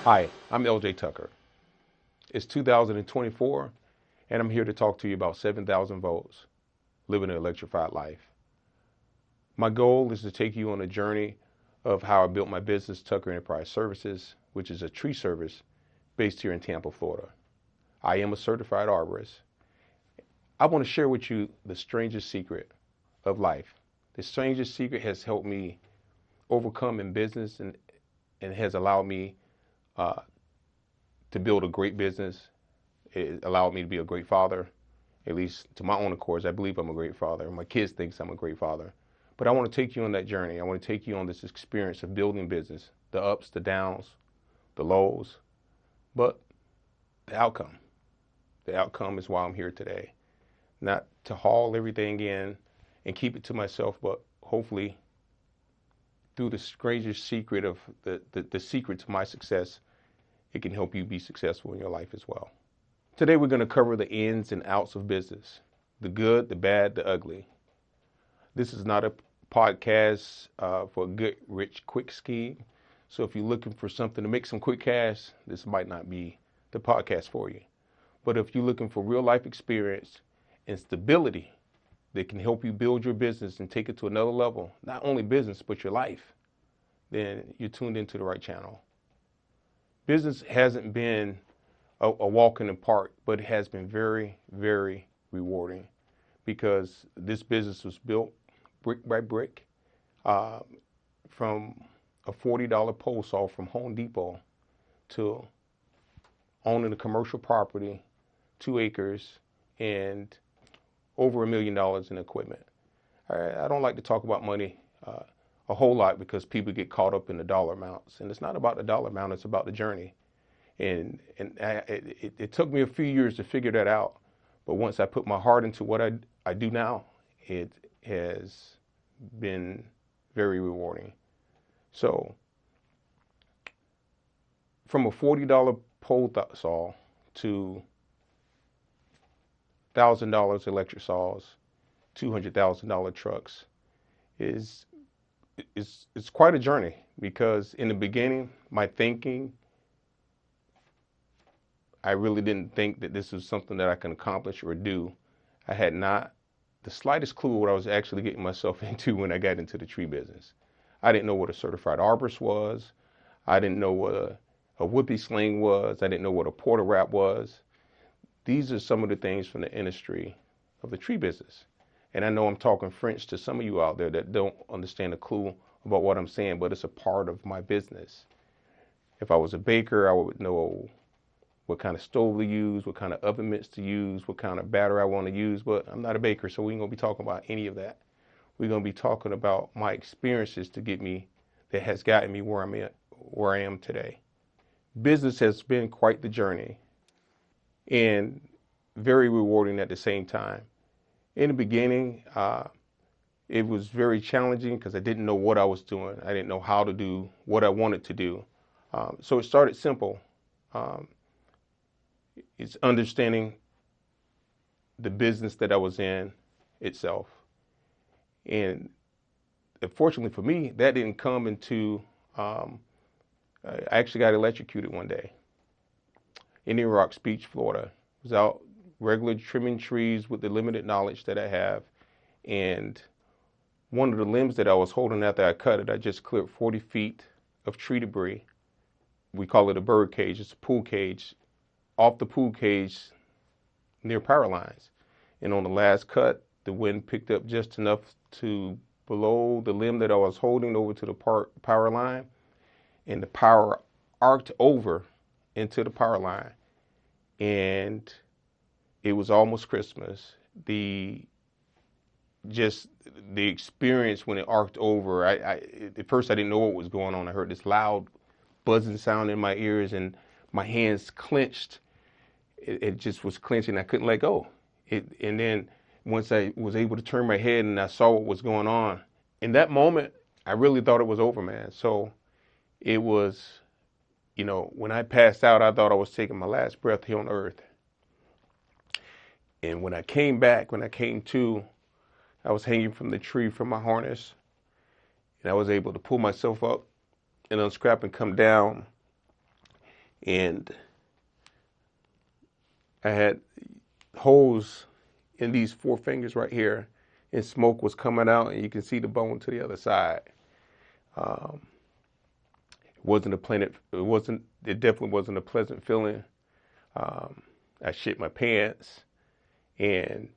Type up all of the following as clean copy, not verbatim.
Hi, I'm LJ Tucker. It's 2024, and I'm here to talk to you about 7,000 volts, living an electrified life. My goal is to take you on a journey of how I built my business, Tucker Enterprise Services, which is a tree service based here in Tampa, Florida. I am a certified arborist. I want to share with you the strangest secret of life. The strangest secret has helped me overcome in business and has allowed me uh, to build a great business. It allowed me to be a great father, at least to my own accords. I believe I'm a great father. My kids think I'm a great father. But I want to take you on that journey. I want to take you on this experience of building business, the ups, the downs, the lows, but the outcome. The outcome is why I'm here today. Not to haul everything in and keep it to myself, but hopefully through the strangest secret of the secret to my success, it can help you be successful in your life as well. Today we're going to cover the ins and outs of business, the good, the bad, the ugly. This is not a podcast for a good, rich, quick scheme. So if you're looking for something to make some quick cash, this might not be the podcast for you. But if you're looking for real life experience and stability that can help you build your business and take it to another level, not only business, but your life, then you're tuned into the right channel. Business hasn't been a walk in the park, but it has been very, very rewarding because this business was built brick by brick from a $40 pole saw from Home Depot to owning a commercial property, 2 acres, and over $1 million in equipment. I don't like to talk about money a whole lot because people get caught up in the dollar amounts, and it's not about the dollar amount, it's about the journey. It took me a few years to figure that out, but once I put my heart into what I do now, it has been very rewarding. So from a $40 pole saw to $1,000 electric saws, $200,000 trucks is it's quite a journey because in the beginning, my thinking, I really didn't think that this was something that I can accomplish or do. I had not the slightest clue what I was actually getting myself into when I got into the tree business. I didn't know what a certified arborist was. I didn't know what a whoopee sling was. I didn't know what a porter wrap was. These are some of the things from the industry of the tree business. And I know I'm talking French to some of you out there that don't understand a clue about what I'm saying, but it's a part of my business. If I was a baker, I would know what kind of stove to use, what kind of oven mitts to use, what kind of batter I want to use, but I'm not a baker, so we ain't gonna be talking about any of that. We're gonna be talking about my experiences that has gotten me where I am today. Business has been quite the journey and very rewarding at the same time. In the beginning, it was very challenging because I didn't know what I was doing. I didn't know how to do what I wanted to do. So it started simple. It's understanding the business that I was in itself. And fortunately for me, that didn't come into, I actually got electrocuted one day in Rock Beach, Florida. I was out regular trimming trees with the limited knowledge that I have. And one of the limbs that I was holding after I cut it, I just cleared 40 feet of tree debris. We call it a bird cage. It's a pool cage. Off the pool cage near power lines. And on the last cut, the wind picked up just enough to blow the limb that I was holding over to the power line, and the power arced over into the power line. And it was almost Christmas. The experience when it arced over, at first I didn't know what was going on. I heard this loud buzzing sound in my ears and my hands clenched. It just was clenching. I couldn't let go. And then once I was able to turn my head and I saw what was going on, in that moment, I really thought it was over, man. So it was, when I passed out, I thought I was taking my last breath here on earth. And when I came to, I was hanging from the tree from my harness, and I was able to pull myself up and unstrap and come down. and I had holes in these 4 fingers right here, and smoke was coming out, and you can see the bone to the other side. It wasn't a planet. It definitely wasn't a pleasant feeling. I shit my pants, and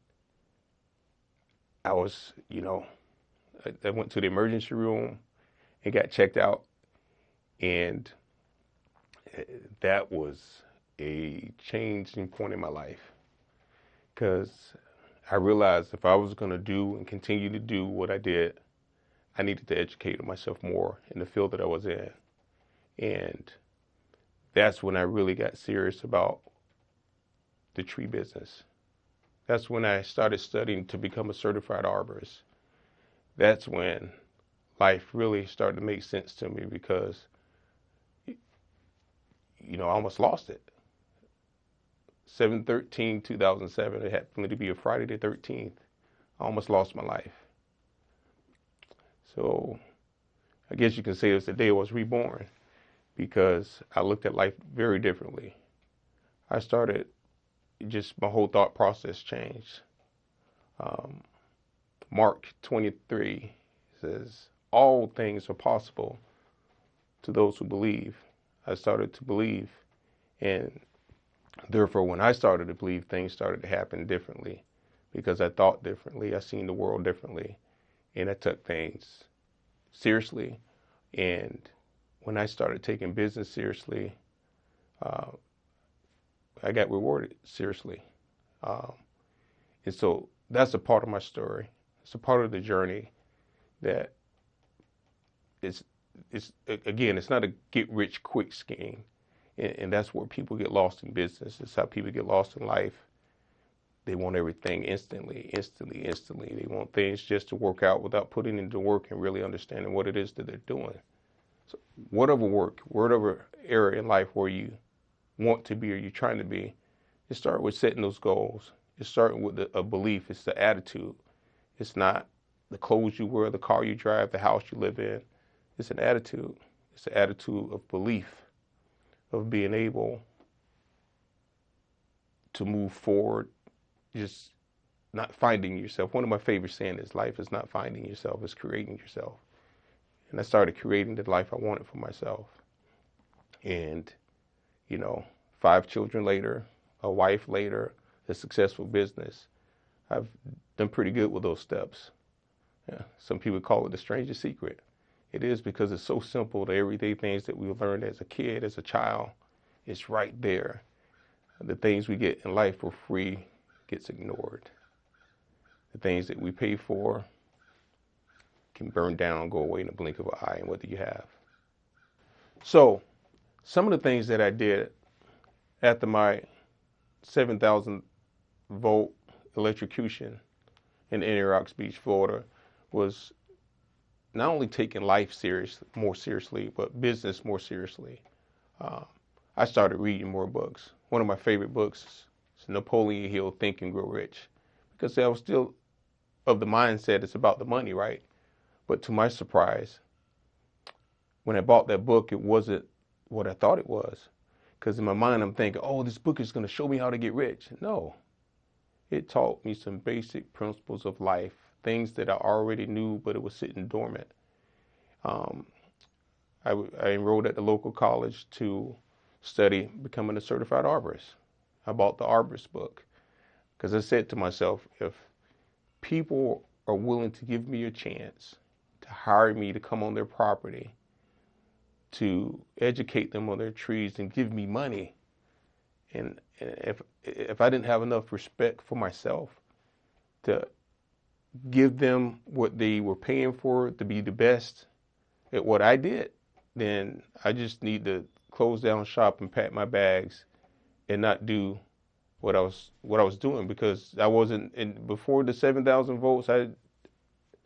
I was, I went to the emergency room and got checked out, and that was a changing point in my life, because I realized if I was going to do and continue to do what I did, I needed to educate myself more in the field that I was in. And that's when I really got serious about the tree business. That's when I started studying to become a certified arborist. That's when life really started to make sense to me, because, I almost lost it. 7/13/2007, it happened to be a Friday the 13th. I almost lost my life. So I guess you can say it's the day I was reborn, because I looked at life very differently. I started, my whole thought process changed. Mark 23 says, all things are possible to those who believe. I started to believe, and therefore when I started to believe, things started to happen differently, because I thought differently. I seen the world differently, and I took things seriously. And when I started taking business seriously, I got rewarded seriously. And so that's a part of my story. It's a part of the journey that it's again, it's not a get rich quick scheme. And that's where people get lost in business. It's how people get lost in life. They want everything instantly. They want things just to work out without putting into work and really understanding what it is that they're doing. So whatever area in life where you want to be or you're trying to be, you start with setting those goals. It's starting with a belief. It's the attitude. It's not the clothes you wear, the car you drive, the house you live in. It's an attitude. It's an attitude of belief, of being able to move forward, just not finding yourself. One of my favorite sayings is, life is not finding yourself, it's creating yourself. And I started creating the life I wanted for myself. And, 5 children later, a wife later, a successful business, I've done pretty good with those steps. Yeah, some people call it the strangest secret. It is, because it's so simple. The everyday things that we learned as a kid, as a child, it's right there. The things we get in life for free gets ignored. The things that we pay for can burn down, go away in a blink of an eye. And what do you have? So some of the things that I did after my 7,000 volt electrocution in Inner Rocks Beach, Florida, was not only taking life more seriously, but business more seriously. I started reading more books. One of my favorite books is Napoleon Hill, Think and Grow Rich, because I was still of the mindset it's about the money, right? But to my surprise, when I bought that book, it wasn't what I thought it was. Because in my mind, I'm thinking, oh, this book is going to show me how to get rich. No, it taught me some basic principles of life, things that I already knew, but it was sitting dormant. I enrolled at the local college to study becoming a certified arborist. I bought the arborist book because I said to myself, if people are willing to give me a chance to hire me to come on their property, to educate them on their trees and give me money, and if I didn't have enough respect for myself to give them what they were paying for to be the best at what I did, then I just need to close down shop and pack my bags and not do what I was doing, because I wasn't before the 7,000 volts. I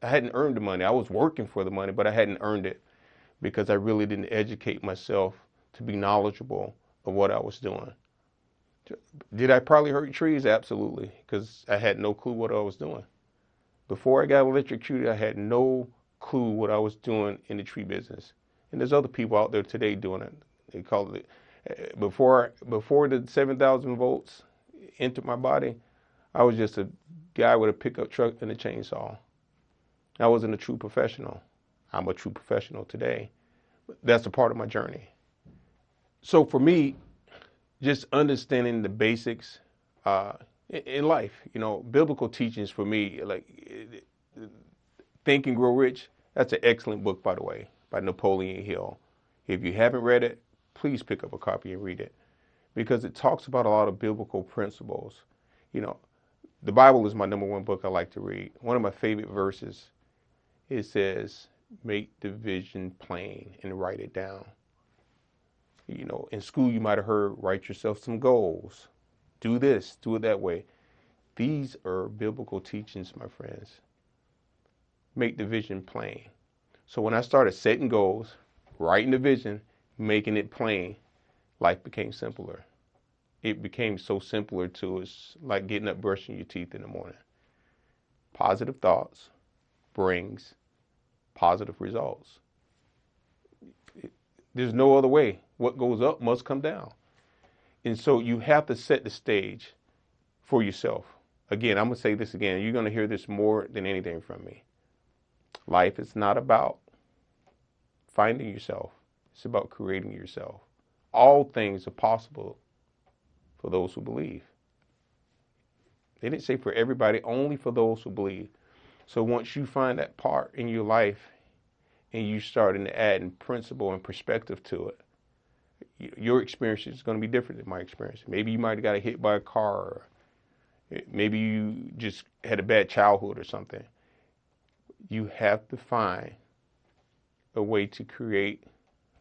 hadn't earned the money. I was working for the money, but I hadn't earned it because I really didn't educate myself to be knowledgeable of what I was doing. Did I probably hurt trees? Absolutely, because I had no clue what I was doing. Before I got electrocuted, I had no clue what I was doing in the tree business. And there's other people out there today doing it. They call it Before the 7,000 volts entered my body, I was just a guy with a pickup truck and a chainsaw. I wasn't a true professional. I'm a true professional today. That's a part of my journey. So for me, just understanding the basics in life, biblical teachings for me, like Think and Grow Rich. That's an excellent book, by the way, by Napoleon Hill. If you haven't read it, please pick up a copy and read it, because it talks about a lot of biblical principles. The Bible is my number one book I like to read. One of my favorite verses, it says, make the vision plain and write it down. In school you might have heard, write yourself some goals. Do this, do it that way. These are biblical teachings, my friends. Make the vision plain. So when I started setting goals, writing the vision, making it plain, life became simpler. It became so simpler to us, like getting up, brushing your teeth in the morning. Positive thoughts brings positive results. There's no other way. What goes up must come down. And so you have to set the stage for yourself. Again, I'm going to say this again. You're going to hear this more than anything from me. Life is not about finding yourself. It's about creating yourself. All things are possible for those who believe. They didn't say for everybody, only for those who believe. So once you find that part in your life and you starting to add in principle and perspective to it, your experience is going to be different than my experience. Maybe you might have got hit by a car, or maybe you just had a bad childhood or something. You have to find a way to create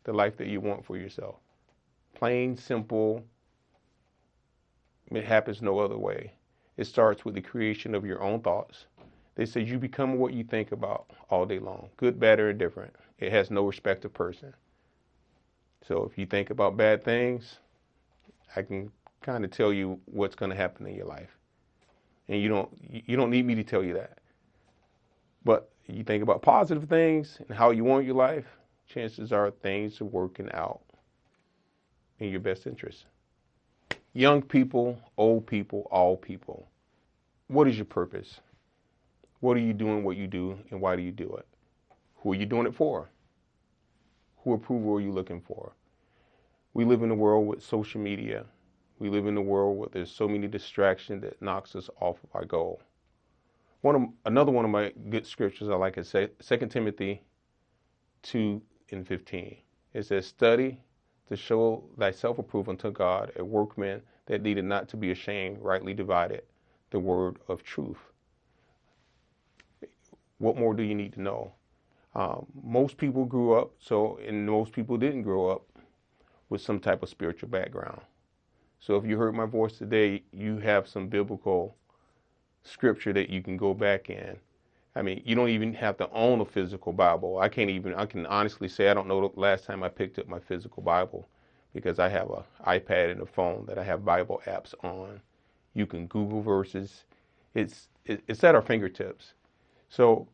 the life that you want for yourself. Plain, simple. It happens no other way. It starts with the creation of your own thoughts. They say you become what you think about all day long. Good, bad, or indifferent. It has no respect of person. So if you think about bad things, I can kind of tell you what's going to happen in your life. And you don't need me to tell you that. But you think about positive things and how you want your life, chances are things are working out in your best interest. Young people, old people, all people. What is your purpose? What are you doing what you do, and why do you do it? Who are you doing it for? Who approval are you looking for? We live in a world with social media. We live in a world where there's so many distractions that knocks us off of our goal. Another one of my good scriptures I like is 2 Timothy 2:15. It says, study to show thyself approved unto God, a workman that needed not to be ashamed, rightly divided the word of truth. What more do you need to know? Most people grew up, and most people didn't grow up with some type of spiritual background. So if you heard my voice today, you have some biblical scripture that you can go back in. I mean, you don't even have to own a physical Bible. I can honestly say I don't know the last time I picked up my physical Bible, because I have an iPad and a phone that I have Bible apps on. You can Google verses. It's at our fingertips. So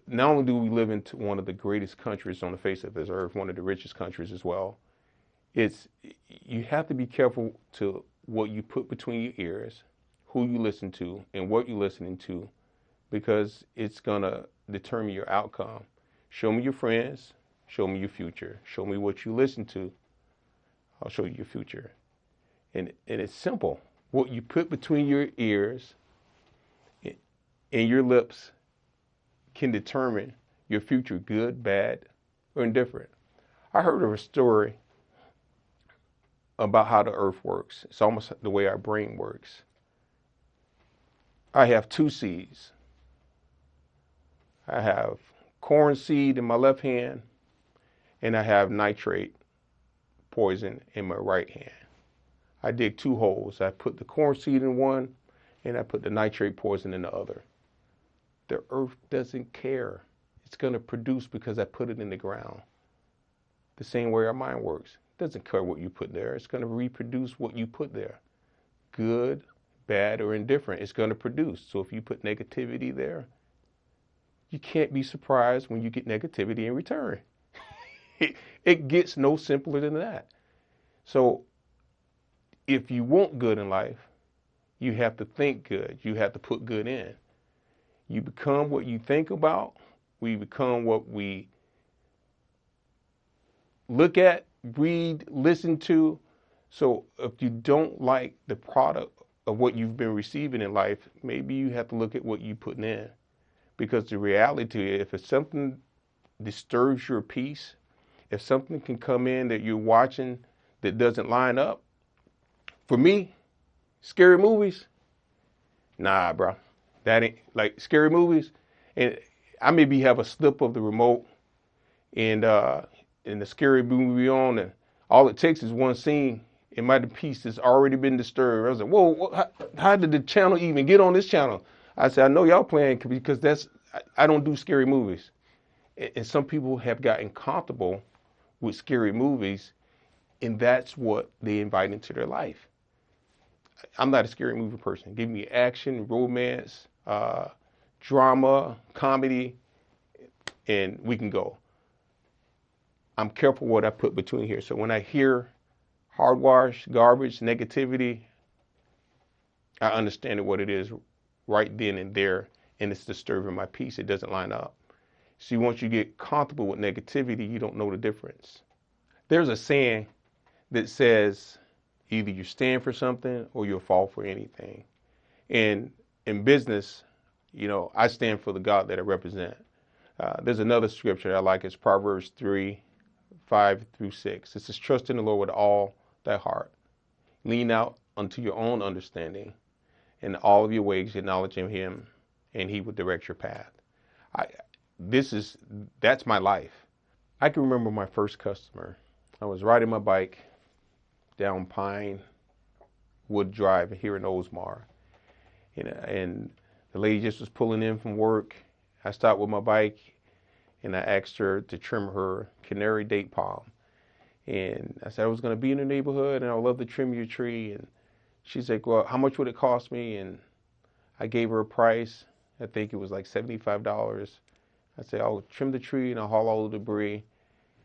not only do we live in one of the greatest countries on the face of this earth, one of the richest countries as well, you have to be careful to what you put between your ears, who you listen to, and what you're listening to, because it's going to determine your outcome. Show me your friends. Show me your future. Show me what you listen to. I'll show you your future. And it's simple. What you put between your ears and your lips can determine your future, good, bad, or indifferent. I heard of a story about how the earth works. It's almost the way our brain works. I have two seeds. I have corn seed in my left hand, and I have nitrate poison in my right hand. I dig two holes. I put the corn seed in one, and I put the nitrate poison in the other. The earth doesn't care. It's going to produce because I put it in the ground. The same way our mind works. It doesn't care what you put there. It's going to reproduce what you put there. Good, bad, or indifferent. It's going to produce. So if you put negativity there, you can't be surprised when you get negativity in return. It gets no simpler than that. So if you want good in life, you have to think good. You have to put good in. You become what you think about. We become what we look at, read, listen to. So if you don't like the product of what you've been receiving in life, maybe you have to look at what you're putting in. Because the reality is, if it's something disturbs your peace, if something can come in that you're watching that doesn't line up, for me, scary movies, nah, bro. That ain't like scary movies. And I maybe have a slip of the remote and the scary movie on, and all it takes is one scene, and my piece has already been disturbed. I was like, whoa, how did the channel even get on this channel? I said, I know y'all playing because I don't do scary movies. And some people have gotten comfortable with scary movies, and that's what they invite into their life. I'm not a scary movie person. Give me action, romance, drama, comedy, and we can go. I'm careful what I put between here. So when I hear hardwash, garbage, negativity, I understand what it is right then and there, and it's disturbing my peace. It doesn't line up. See, once you get comfortable with negativity, you don't know the difference. There's a saying that says either you stand for something or you'll fall for anything. And in business, I stand for the God that I represent. There's another scripture I like. It's Proverbs 3:5-6. It says, trust in the Lord with all thy heart. Lean out unto your own understanding. In all of your ways acknowledge him, and he will direct your path. That's my life. I can remember my first customer. I was riding my bike down Pine Wood Drive here in Oldsmar. And the lady just was pulling in from work. I stopped with my bike and I asked her to trim her canary date palm. And I said I was going to be in the neighborhood and I would love to trim your tree. And she's like, well, how much would it cost me? And I gave her a price. I think it was like $75. I said, I'll trim the tree and I'll haul all the debris.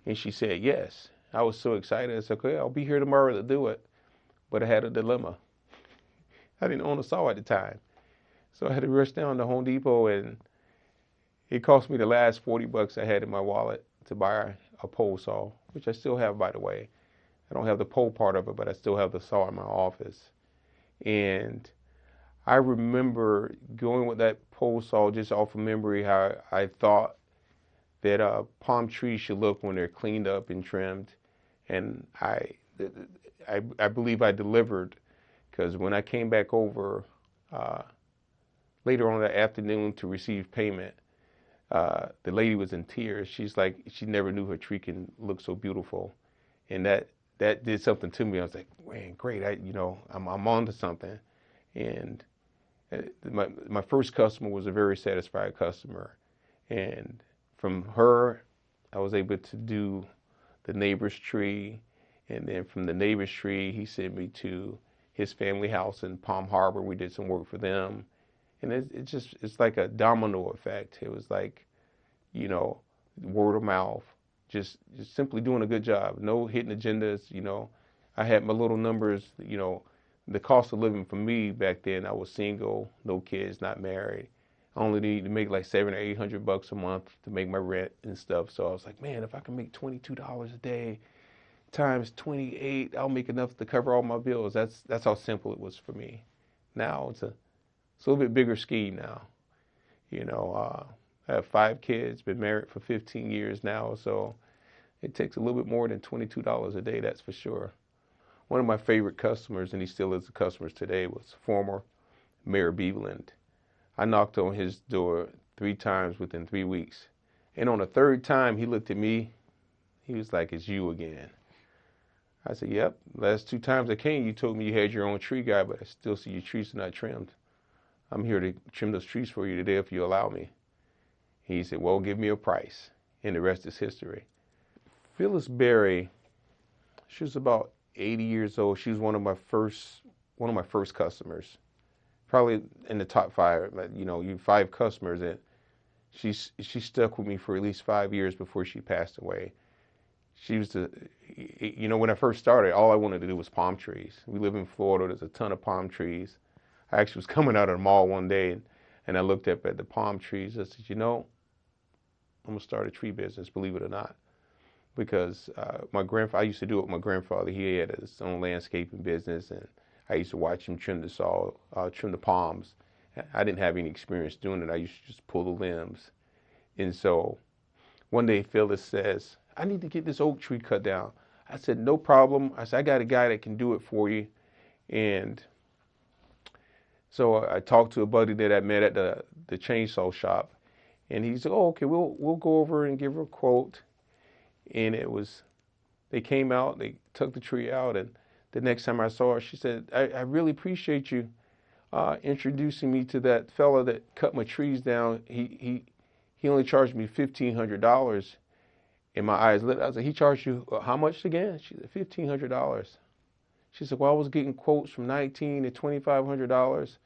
And she said, yes. I was so excited. I said, okay, I'll be here tomorrow to do it. But I had a dilemma. I didn't own a saw at the time. So I had to rush down to Home Depot, and it cost me the last $40 I had in my wallet to buy a pole saw, which I still have, by the way. I don't have the pole part of it, but I still have the saw in my office. And I remember going with that pole saw just off of memory, how I thought that palm trees should look when they're cleaned up and trimmed. And I believe I delivered, because when I came back over later on that afternoon to receive payment, the lady was in tears. She's like, she never knew her tree can look so beautiful. And that did something to me. I was like, man, great. I'm on to something. And my first customer was a very satisfied customer. And from her, I was able to do the neighbor's tree. And then from the neighbor's tree, he sent me to his family house in Palm Harbor. We did some work for them. And it's like a domino effect. It was like, word of mouth, just simply doing a good job. No hidden agendas. I had my little numbers. The cost of living for me back then, I was single, no kids, not married. I only need to make like $700 or $800 a month to make my rent and stuff. So I was like, man, if I can make $22 a day times 28, I'll make enough to cover all my bills. That's how simple it was for me. Now it's a little bit bigger scheme now. I have 5 kids, been married for 15 years now, so it takes a little bit more than $22 a day, that's for sure. One of my favorite customers, and he still is a customer today, was former Mayor Beveland. I knocked on his door 3 times within 3 weeks. And on the 3rd time, he looked at me. He was like, it's you again. I said, yep, last 2 times I came, you told me you had your own tree guy, but I still see your trees are not trimmed. I'm here to trim those trees for you today if you allow me. He said, well, give me a price. And the rest is history. Phyllis Berry, she was about 80 years old. She was one of my first customers. Probably in the top 5. You 5 customers, and she stuck with me for at least 5 years before she passed away. She used to, when I first started, all I wanted to do was palm trees. We live in Florida. There's a ton of palm trees. I actually was coming out of the mall one day and I looked up at the palm trees. I said, I'm going to start a tree business, believe it or not. Because I used to do it with my grandfather. He had his own landscaping business, and I used to watch him trim the palms. I didn't have any experience doing it. I used to just pull the limbs. And so one day Phyllis says, I need to get this oak tree cut down. I said, no problem. I said, I got a guy that can do it for you. And so I talked to a buddy that I met at the chainsaw shop, and he said, oh, okay, we'll go over and give her a quote. And they came out, they took the tree out, and the next time I saw her, she said, I really appreciate you introducing me to that fella that cut my trees down. He only charged me $1,500. And my eyes lit. I was like, he charged you how much again? She said, $1,500. She said, well, I was getting quotes from $1,900 to $2,500.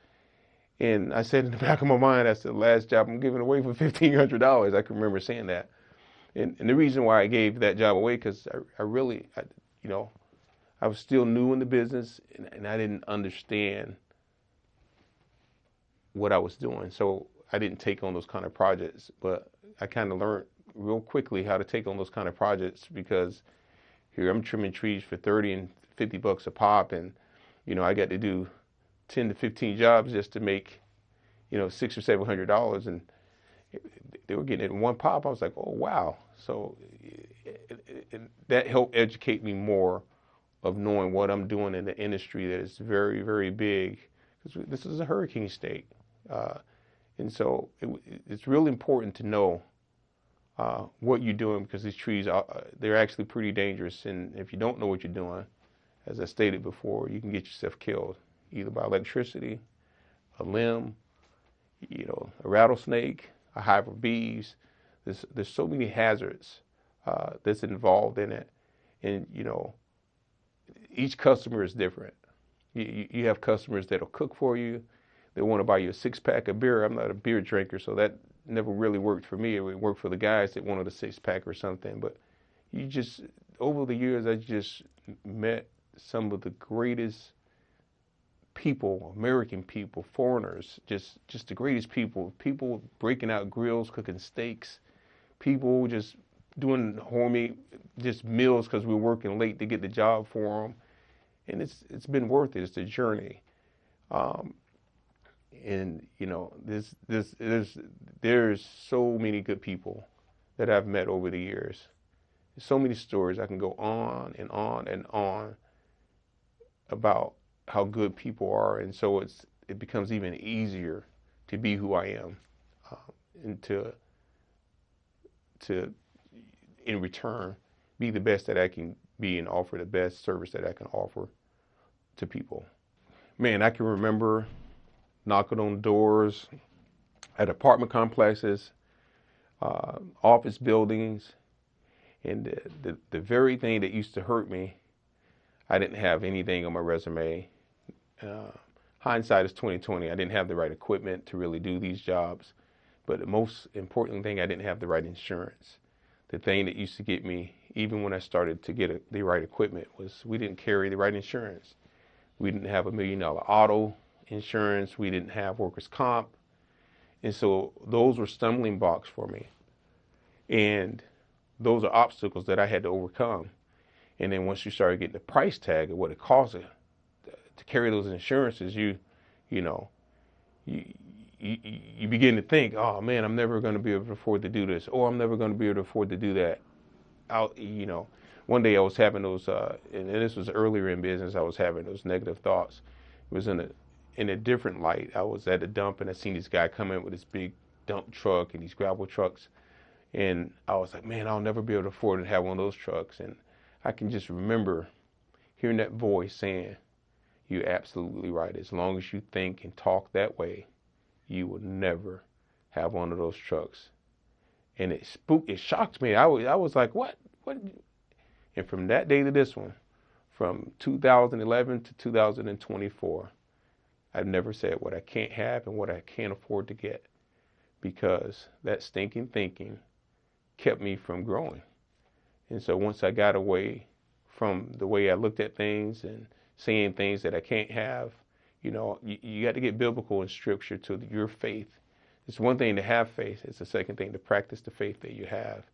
And I said in the back of my mind, that's the last job I'm giving away for $1,500. I can remember saying that. And the reason why I gave that job away, because I was still new in the business and I didn't understand what I was doing. So I didn't take on those kind of projects, but I kind of learned real quickly how to take on those kind of projects, because here I'm trimming trees for 30 and $50 a pop, and I got to do 10 to 15 jobs just to make $600 or $700, and they were getting it in one pop. I was like, oh wow. So that helped educate me more of knowing what I'm doing in the industry that is very, very big, because this is a hurricane state, and so it's really important to know what you're doing, because these trees they're actually pretty dangerous, and if you don't know what you're doing, as I stated before, you can get yourself killed either by electricity, a limb, a rattlesnake, a hive of bees. There's so many hazards that's involved in it, and each customer is different. You have customers that'll cook for you. They want to buy you a 6-pack of beer. I'm not a beer drinker, so that never really worked for me. It worked for the guys that wanted a 6-pack or something. But over the years, I just met some of the greatest people, American people, foreigners, just the greatest people. People breaking out grills, cooking steaks. People just doing homemade just meals because we were working late to get the job for them. And it's been worth it. It's a journey. And there's so many good people that I've met over the years. There's so many stories. I can go on and on and on about how good people are, and so it becomes even easier to be who I am, and to in return be the best that I can be and offer the best service that I can offer to people. Man, I can remember knocking on doors at apartment complexes, office buildings, and the very thing that used to hurt me, I didn't have anything on my resume. Hindsight is 20/20. I didn't have the right equipment to really do these jobs, but the most important thing, I didn't have the right insurance. The thing that used to get me, even when I started to get the right equipment, was we didn't carry the right insurance. We didn't have $1 million auto insurance. We didn't have workers' comp. And so those were stumbling blocks for me. And those are obstacles that I had to overcome. And then once you started getting the price tag of what it costs to carry those insurances, you begin to think, oh man, I'm never going to be able to afford to do this, or I'm never going to be able to afford to do that. One day I was having those, and this was earlier in business, I was having those negative thoughts. It was in a different light. I was at a dump and I seen this guy come in with this big dump truck and these gravel trucks. And I was like, man, I'll never be able to afford to have one of those trucks. And I can just remember hearing that voice saying, you're absolutely right. As long as you think and talk that way, you will never have one of those trucks. And it shocked me. I was like, what? And from that day to this one, from 2011 to 2024, I've never said what I can't have and what I can't afford to get, because that stinking thinking kept me from growing. And so once I got away from the way I looked at things and saying things that I can't have, you got to get biblical in scripture to your faith. It's one thing to have faith. It's the second thing to practice the faith that you have.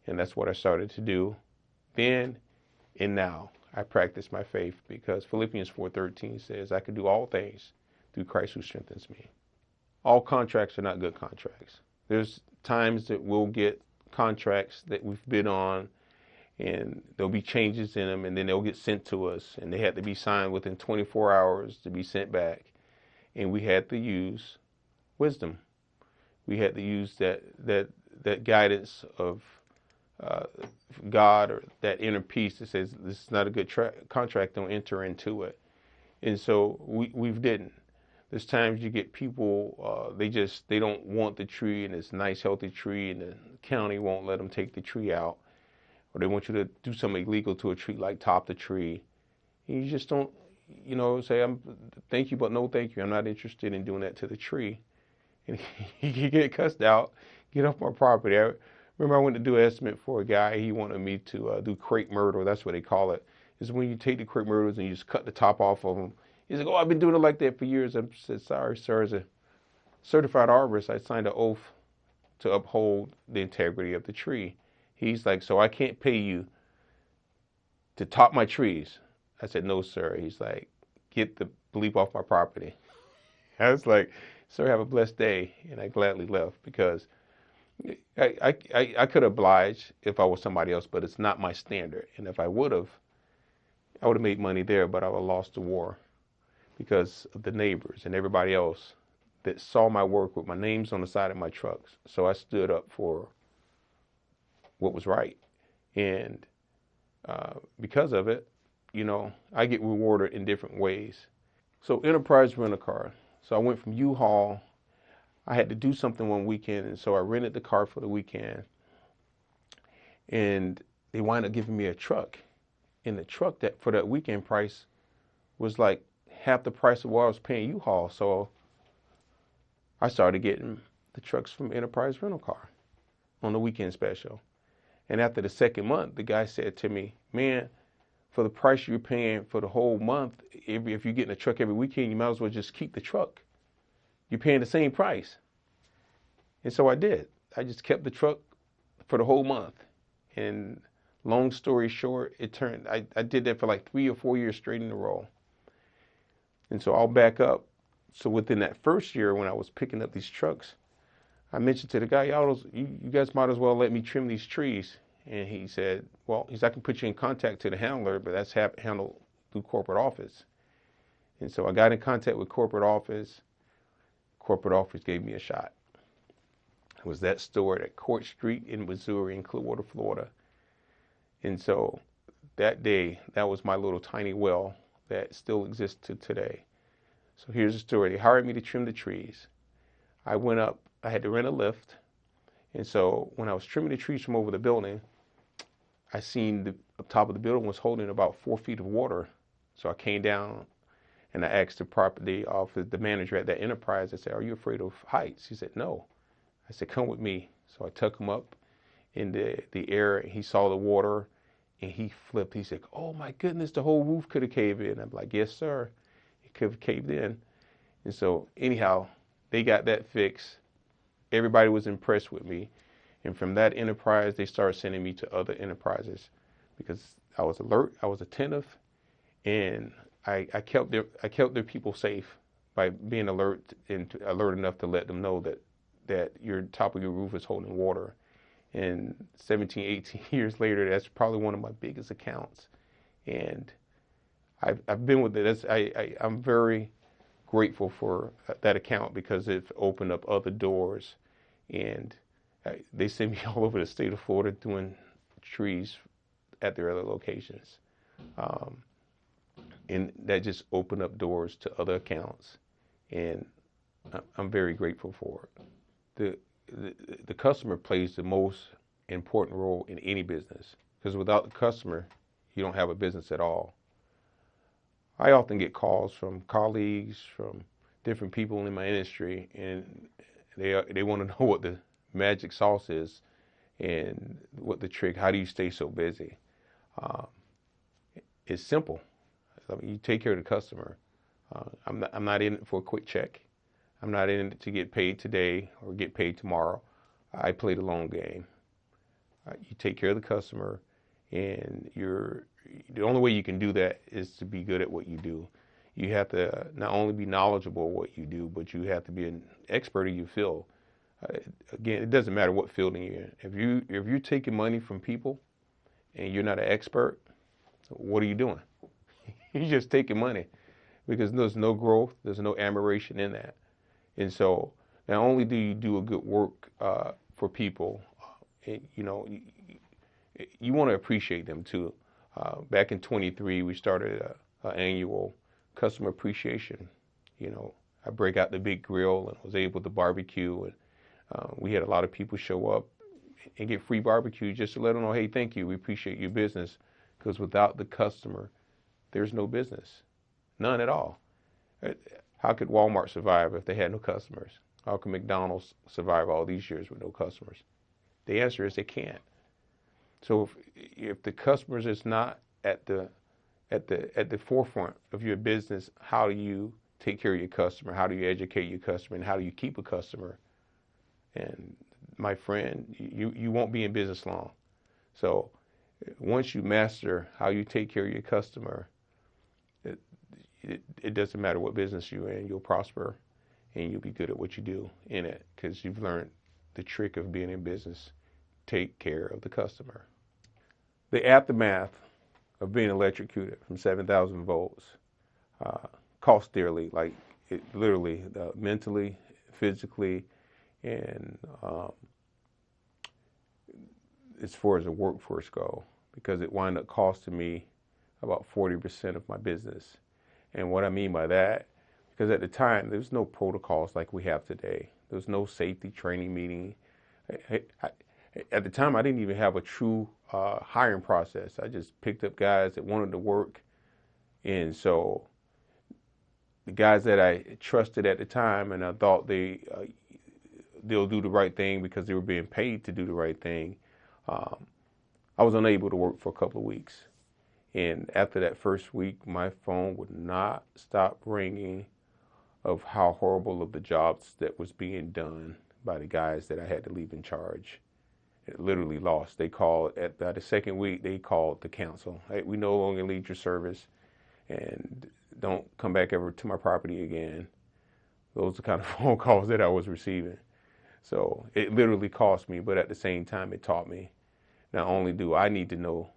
And that's what I started to do then and now. I practice my faith because Philippians 4:13 says, I can do all things through Christ who strengthens me. All contracts are not good contracts. There's times that we'll get contracts that we've bid on and there'll be changes in them and then they'll get sent to us and they have to be signed within 24 hours to be sent back. And we had to use wisdom. We had to use that guidance of God or that inner peace that says this is not a good contract, don't enter into it. And so we didn't. There's times you get people, they don't want the tree and it's a nice healthy tree and the county won't let them take the tree out, or they want you to do something illegal to a tree like top the tree. And you just don't, say, thank you, but no thank you. I'm not interested in doing that to the tree. And you get cussed out, get off my property. I remember I went to do an estimate for a guy. He wanted me to do crepe myrtle. That's what they call it. Is when you take the crepe myrtles and you just cut the top off of them. He's like, oh, I've been doing it like that for years. I said, sorry, sir. As a certified arborist, I signed an oath to uphold the integrity of the tree. He's like, so I can't pay you to top my trees. I said, no, sir. He's like, get the bleep off my property. I was like, sir, have a blessed day. And I gladly left because I could oblige if I was somebody else, but it's not my standard. And if I would have made money there, but I would have lost the war because of the neighbors and everybody else that saw my work with my names on the side of my trucks. So I stood up for what was right. And because of it, I get rewarded in different ways. So enterprise rent-a-car. So I went from U-Haul. I had to do something one weekend, and so I rented the car for the weekend. And they wound up giving me a truck. And the truck that for that weekend price was like half the price of what I was paying U-Haul. So I started getting the trucks from Enterprise Rental Car on the weekend special. And after the second month, the guy said to me, man, for the price you're paying for the whole month, if you're getting a truck every weekend, you might as well just keep the truck. You're paying the same price. And so I did. I just kept the truck for the whole month. And long story short, I did that for like 3 or 4 years straight in a row. And so I'll back up. So within that first year when I was picking up these trucks, I mentioned to the guy, you guys might as well let me trim these trees. And he said, well, I can put you in contact to the handler, but that's handled through corporate office. And so I got in contact with corporate office. Corporate office gave me a shot. It was that store at Court Street in Missouri in Clearwater, Florida. And so that day, that was my little tiny well that still exists to today. So here's the story. They hired me to trim the trees. I went up. I had to rent a lift. And so when I was trimming the trees from over the building, I seen the top of the building was holding about 4 feet of water. So I came down and I asked the property office, the manager at that enterprise, I said, are you afraid of heights? He said, no. I said, come with me. So I took him up in the air and he saw the water and he flipped. He said, oh my goodness, the whole roof could have caved in. I'm like, yes, sir. It could have caved in. And so anyhow, they got that fixed. Everybody was impressed with me. And from that enterprise, they started sending me to other enterprises because I was alert, I was attentive, and I kept their people safe by being alert and alert enough to let them know that your top of your roof is holding water. And 17, 18 years later, that's probably one of my biggest accounts. And I've been with it. I'm very grateful for that account because it's opened up other doors. And they send me all over the state of Florida doing trees at their other locations. And that just opened up doors to other accounts. And I'm very grateful for it. The customer plays the most important role in any business because without the customer, you don't have a business at all. I often get calls from colleagues, from different people in my industry, and they want to know what the magic sauce is. and what the trick, how do you stay so busy? Um, it's simple. I mean, you take care of the customer. I'm not in it for a quick check. I'm not in it to get paid today or get paid tomorrow. I play the long game. You take care of the customer, and the only way you can do that is to be good at what you do. You have to not only be knowledgeable of what you do, but you have to be an expert in your field. Again, it doesn't matter what field you're in. If you're taking money from people and you're not an expert, what are you doing? You're just taking money, because there's no growth, there's no admiration in that. And so not only do you do a good work for people, you want to appreciate them too. Back in 23, we started an annual customer appreciation. I break out the big grill and was able to barbecue, and we had a lot of people show up and get free barbecue just to let them know, hey, thank you, we appreciate your business, because without the customer, there's no business, none at all. How could Walmart survive if they had no customers? How can McDonald's survive all these years with no customers? The answer is they can't. So if the customers is not at the forefront of your business, how do you take care of your customer? How do you educate your customer? And how do you keep a customer? And my friend, you won't be in business long. So once you master how you take care of your customer, it doesn't matter what business you're in, you'll prosper and you'll be good at what you do in it, because you've learned the trick of being in business. Take care of the customer. The aftermath of being electrocuted from 7,000 volts cost dearly, like it literally, mentally, physically, and as far as the workforce go, because it wound up costing me about 40% of my business. And what I mean by that, because at the time, there was no protocols like we have today. There was no safety training meeting. At the time, I didn't even have a true hiring process. I just picked up guys that wanted to work. And so the guys that I trusted at the time, and I thought they'll do the right thing because they were being paid to do the right thing, I was unable to work for a couple of weeks. And after that first week, my phone would not stop ringing of how horrible of the jobs that was being done by the guys that I had to leave in charge. It literally lost. They called at the second week, they called to cancel. Hey, we no longer need your service, and don't come back ever to my property again. Those are the kind of phone calls that I was receiving. So it literally cost me, but at the same time, it taught me. Not only do I need to know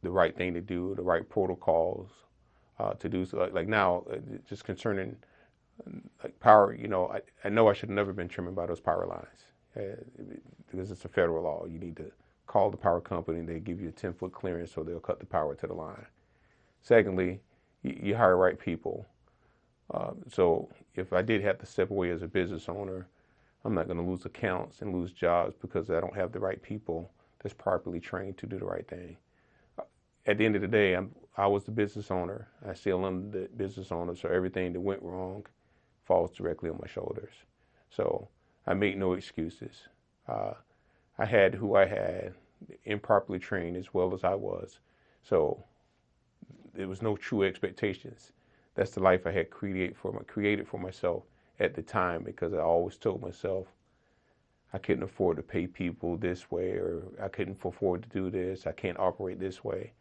the right thing to do, the right protocols to do. So like now, just concerning like power, I know I should have never been trimming by those power lines because it's a federal law. You need to call the power company. They give you a 10-foot clearance, so they'll cut the power to the line. Secondly, you hire right people. So if I did have to step away as a business owner, I'm not going to lose accounts and lose jobs because I don't have the right people that's properly trained to do the right thing. At the end of the day, I was the business owner. I still am the business owner, so everything that went wrong falls directly on my shoulders. So I make no excuses. I had who I had, improperly trained as well as I was. So there was no true expectations. That's the life I had created for myself at the time, because I always told myself I couldn't afford to pay people this way, or I couldn't afford to do this. I can't operate this way.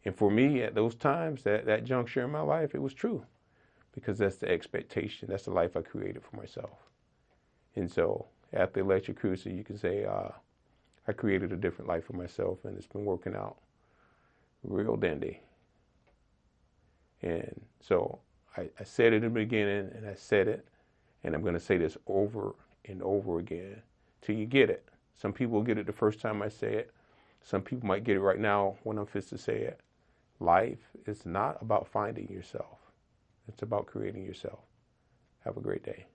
And for me, at those times, that juncture in my life, it was true, because that's the expectation. That's the life I created for myself. And so after electrocution, you can say I created a different life for myself, and it's been working out real dandy. And so I said it in the beginning, and I said it, and I'm going to say this over and over again till you get it. Some people get it the first time I say it. Some people might get it right now when I'm fixed to say it. Life is not about finding yourself. It's about creating yourself. Have a great day.